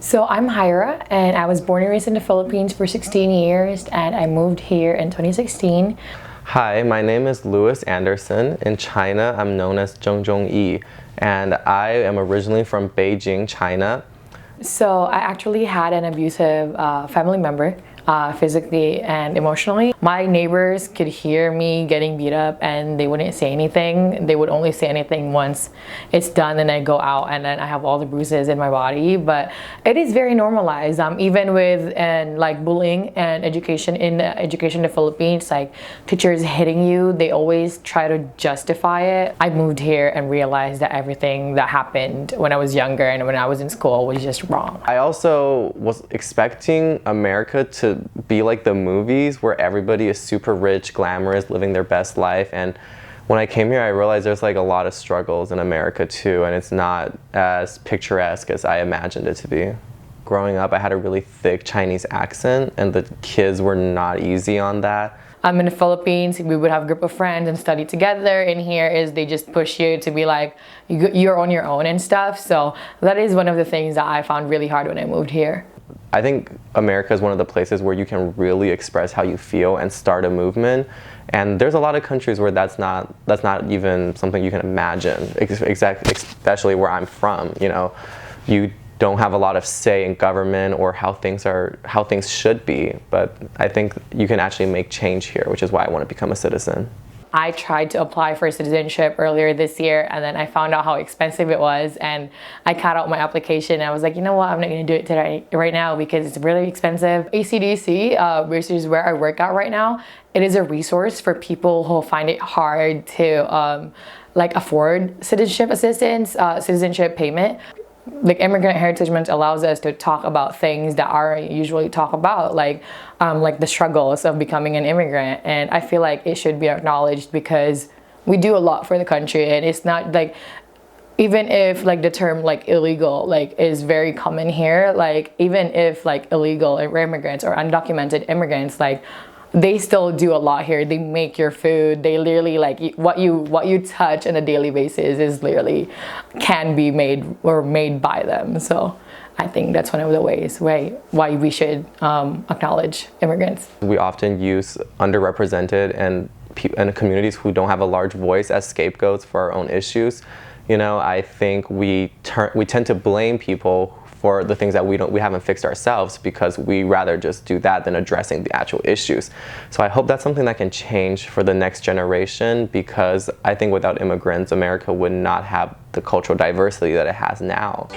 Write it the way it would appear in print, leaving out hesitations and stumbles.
So I'm Hyra, and I was born and raised in the Philippines for 16 years, and I moved here in 2016. Hi, my name is Louis Anderson. In China, I'm known as Zheng Zhongyi, and I am originally from Beijing, China. So I actually had an abusive family member, physically and emotionally. My neighbors could hear me getting beat up and they wouldn't say anything. They would only say anything once it's done, and I go out and then I have all the bruises in my body. But it is very normalized, even with like bullying and education in the Philippines, like teachers hitting you, they always try to justify it. I moved here and realized that everything that happened when I was younger and when I was in school was just wrong. I also was expecting America to be like the movies where everybody is super rich, glamorous, living their best life. And when I came here, I realized there's like a lot of struggles in America too, and it's not as picturesque as I imagined it to be. Growing up, I had a really thick Chinese accent, and the kids were not easy on that. I'm in the Philippines, we would have a group of friends and study together. In here is they just push you to be like, you're on your own and stuff. So that is one of the things that I found really hard when I moved here. I think America is one of the places where you can really express how you feel and start a movement. And there's a lot of countries where that's not even something you can imagine, especially where I'm from. You know, you don't have a lot of say in government or how things should be. But I think you can actually make change here, which is why I want to become a citizen. I tried to apply for citizenship earlier this year, and then I found out how expensive it was, and I cut out my application. I was like, you know what, I'm not going to do it today, right now, because it's really expensive. ACDC, which is where I work at right now, it is a resource for people who find it hard to like afford citizenship assistance, citizenship payment. Like Immigrant Heritage Month allows us to talk about things that aren't usually talked about, like the struggles of becoming an immigrant. And I feel like it should be acknowledged because we do a lot for the country, and it's not like, even if like the term like illegal like is very common here, like even if like illegal immigrants or undocumented immigrants, like they still do a lot here. They make your food. They literally, like, what you touch on a daily basis is literally can be made by them. So I think that's one of the ways why we should acknowledge immigrants. We often use underrepresented and communities who don't have a large voice as scapegoats for our own issues. You know, I think we tend to blame people for the things that we haven't fixed ourselves, because we rather just do that than addressing the actual issues. So I hope that's something that can change for the next generation, because I think without immigrants, America would not have the cultural diversity that it has now.